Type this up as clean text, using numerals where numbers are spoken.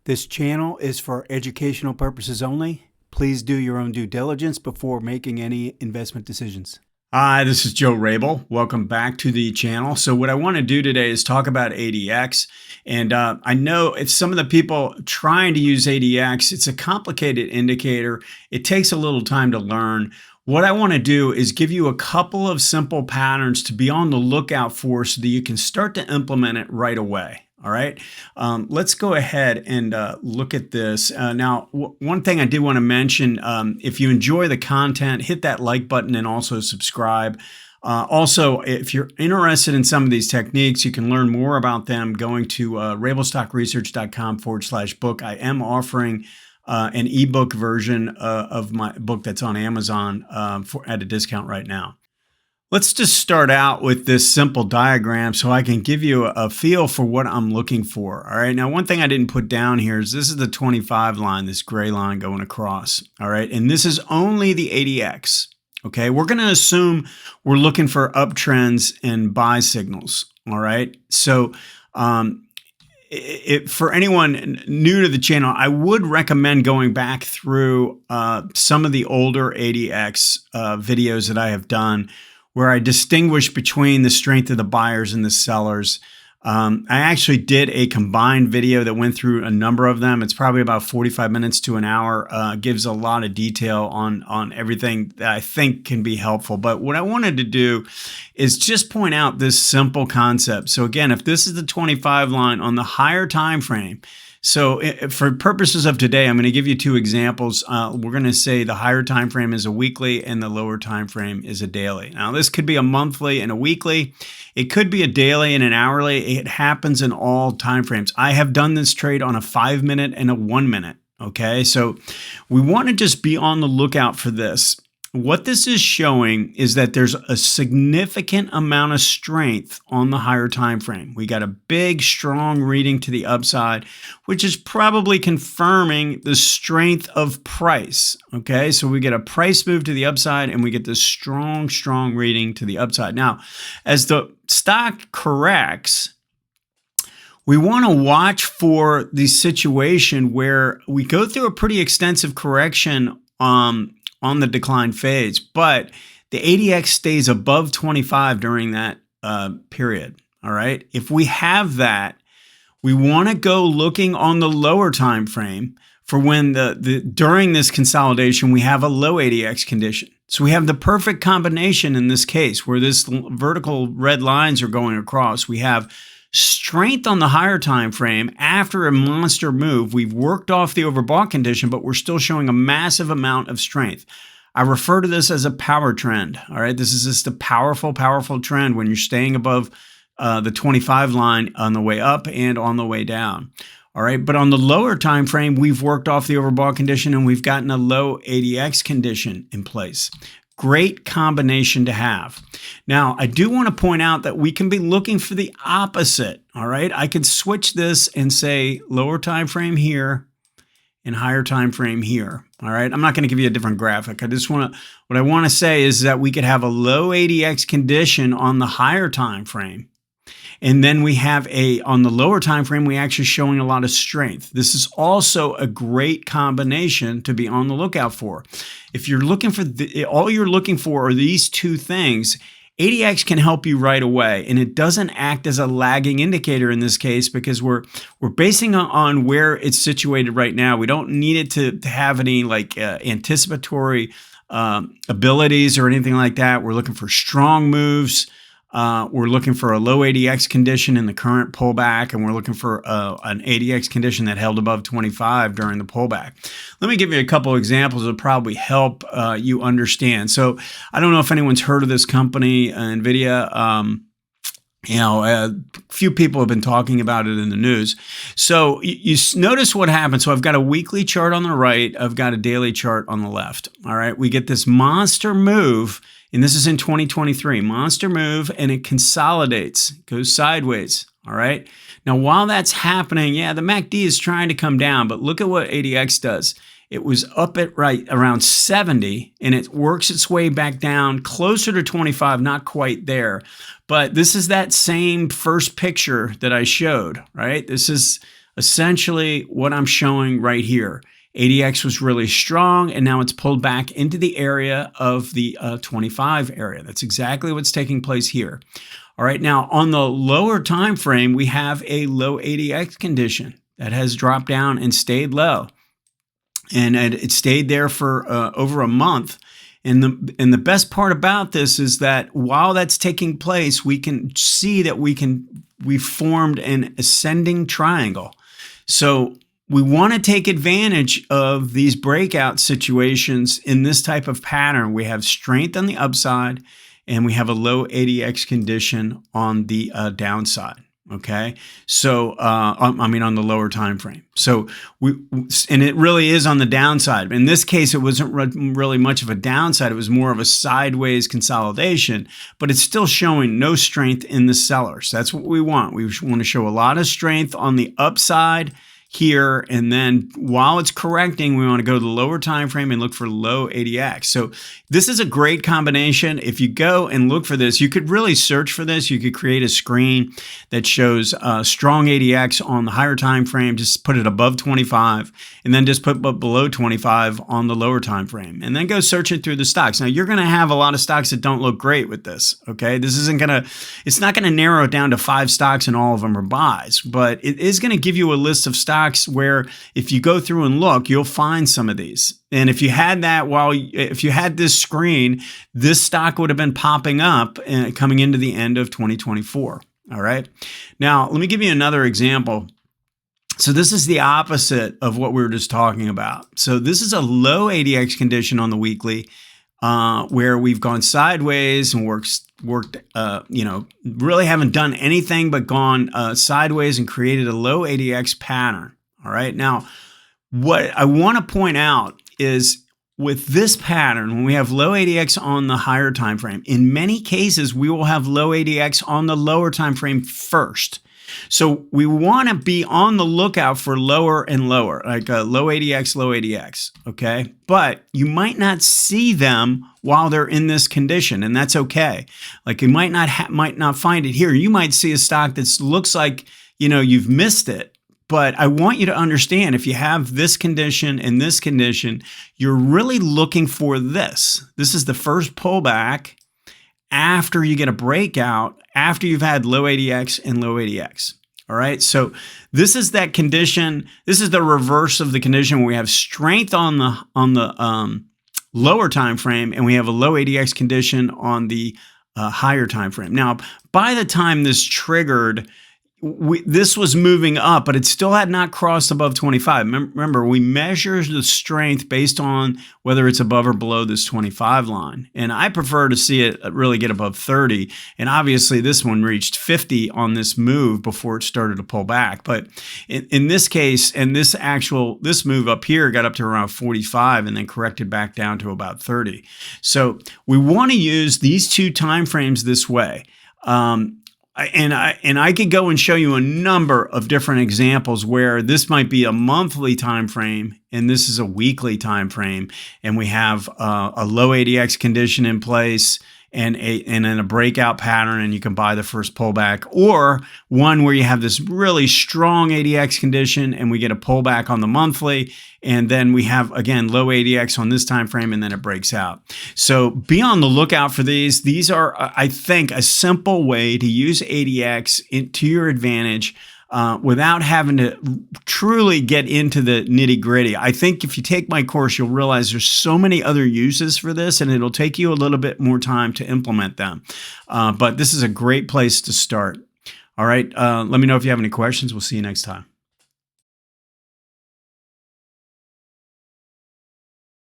This channel is for educational purposes only. Please do your own due diligence before making any investment decisions. Hi, this is Joe Rabil. Welcome back to the channel. So what I want to do today is talk about ADX. And I know if some of the people trying to use ADX, it's a complicated indicator. It takes a little time to learn. What I want to do is give you a couple of simple patterns to be on the lookout for so that you can start to implement it right away. All right, let's go ahead and look at this. Now, one thing I did want to mention, if you enjoy the content, hit that like button and also subscribe. Also, if you're interested in some of these techniques, you can learn more about them going to rabilstockresearch.com/book. I am offering an ebook version of my book that's on Amazon at a discount right now. Let's just start out with this simple diagram so I can give you a feel for what I'm looking for. All right. Now, one thing I didn't put down here is this is the 25 line, this gray line going across. All right. And this is only the ADX. Okay. We're going to assume we're looking for uptrends and buy signals. All right. So, for anyone new to the channel, I would recommend going back through some of the older ADX videos that I have done, where I distinguish between the strength of the buyers and the sellers. I actually did a combined video that went through a number of them. It's probably about 45 minutes to an hour. Gives a lot of detail on everything that I think can be helpful. But what I wanted to do is just point out this simple concept. So again, if this is the 25 line on the higher time frame, so for purposes of today, I'm going to give you two examples. We're going to say the higher time frame is a weekly and the lower time frame is a daily. Now, this could be a monthly and a weekly. It could be a daily and an hourly. It happens in all time frames. I have done this trade on a 5-minute and a 1-minute. Okay, so we want to just be on the lookout for this. What this is showing is that there's a significant amount of strength on the higher time frame. We got a big, strong reading to the upside, which is probably confirming the strength of price. Okay, so we get a price move to the upside and we get this strong, strong reading to the upside. Now, as the stock corrects, we want to watch for the situation where we go through a pretty extensive correction on the decline phase, but the ADX stays above 25 during that period. All right. If we have that, we want to go looking on the lower time frame for when during this consolidation we have a low ADX condition. So we have the perfect combination in this case where this vertical red lines are going across. We have strength on the higher time frame after a monster move. We've worked off the overbought condition, but we're still showing a massive amount of strength. I refer to this as a power trend. All right, this is just a powerful, powerful trend when you're staying above the 25 line on the way up and on the way down. All right, but on the lower time frame, we've worked off the overbought condition and we've gotten a low ADX condition in place. Great combination to have. Now, I do want to point out that we can be looking for the opposite. All right, I could switch this and say lower time frame here and higher time frame here. All right, I'm not going to give you a different graphic. What I want to say is that we could have a low ADX condition on the higher time frame. And then we have on the lower time frame, we actually showing a lot of strength. This is also a great combination to be on the lookout for. If you're looking for all you're looking for are these two things, ADX can help you right away, and it doesn't act as a lagging indicator in this case because we're basing on where it's situated right now. We don't need it to have any like anticipatory abilities or anything like that. We're looking for strong moves. We're looking for a low ADX condition in the current pullback, and we're looking for an ADX condition that held above 25 during the pullback. Let me give you a couple of examples that probably help you understand. So I don't know if anyone's heard of this company, NVIDIA. A few people have been talking about it in the news. So you notice what happens. So I've got a weekly chart on the right. I've got a daily chart on the left. All right. We get this monster move, and this is in 2023. Monster move, and it consolidates, goes sideways. All right. Now, while that's happening, yeah, the MACD is trying to come down, but look at what ADX does. It was up at around 70, and it works its way back down closer to 25, not quite there. But this is that same first picture that I showed, right? This is essentially what I'm showing right here. ADX was really strong, and now it's pulled back into the area of the 25 area. That's exactly what's taking place here. All right, now on the lower time frame, we have a low ADX condition that has dropped down and stayed low. And it stayed there for over a month. And the best part about this is that while that's taking place, we can see that we formed an ascending triangle. So we want to take advantage of these breakout situations in this type of pattern. We have strength on the upside, and we have a low ADX condition on the downside. Okay, so I mean on the lower time frame. So and it really is on the downside. In this case, it wasn't really much of a downside. It was more of a sideways consolidation, but it's still showing no strength in the sellers. That's what we want. We want to show a lot of strength on the upside here, and then while it's correcting, we want to go to the lower time frame and look for low ADX. So this is a great combination. If you go and look for this, you could really search for this. You could create a screen that shows strong ADX on the higher time frame, just put it above 25, and then just put below 25 on the lower time frame, and then go search it through the stocks. Now you're going to have a lot of stocks that don't look great with this. Okay, it's not going to narrow it down to 5 stocks and all of them are buys, but it is going to give you a list of stocks where if you go through and look, you'll find some of these. And if you had that if you had this screen, this stock would have been popping up coming into the end of 2024. All right. Now, let me give you another example. So this is the opposite of what we were just talking about. So this is a low ADX condition on the weekly, where we've gone sideways and worked, really haven't done anything but gone sideways and created a low ADX pattern. All right. Now, what I want to point out is with this pattern, when we have low ADX on the higher time frame, in many cases, we will have low ADX on the lower time frame first. So we want to be on the lookout for lower and lower, like low ADX, low ADX, okay? But you might not see them while they're in this condition, and that's okay. Like you might not find it here. You might see a stock that looks like, you've missed it. But I want you to understand, if you have this condition and this condition, you're really looking for this. This is the first pullback after you get a breakout, after you've had low ADX and low ADX. All right. So this is that condition. This is the reverse of the condition where we have strength on the lower time frame, and we have a low ADX condition on the higher time frame. Now, by the time this triggered, this was moving up, but it still had not crossed above 25. Remember, we measure the strength based on whether it's above or below this 25 line. And I prefer to see it really get above 30. And obviously, this one reached 50 on this move before it started to pull back. But in this case, and this move up here got up to around 45 and then corrected back down to about 30. So we want to use these two time frames this way. And I could go and show you a number of different examples where this might be a monthly time frame and this is a weekly time frame, and we have a low ADX condition in place and then a breakout pattern, and you can buy the first pullback, or one where you have this really strong ADX condition and we get a pullback on the monthly, and then we have again low ADX on this time frame, and then it breaks out. So be on the lookout for these. These are, I think, a simple way to use ADX to your advantage without having to truly get into the nitty gritty. I think if you take my course, you'll realize there's so many other uses for this, and it'll take you a little bit more time to implement them. But this is a great place to start. All right. Let me know if you have any questions. We'll see you next time.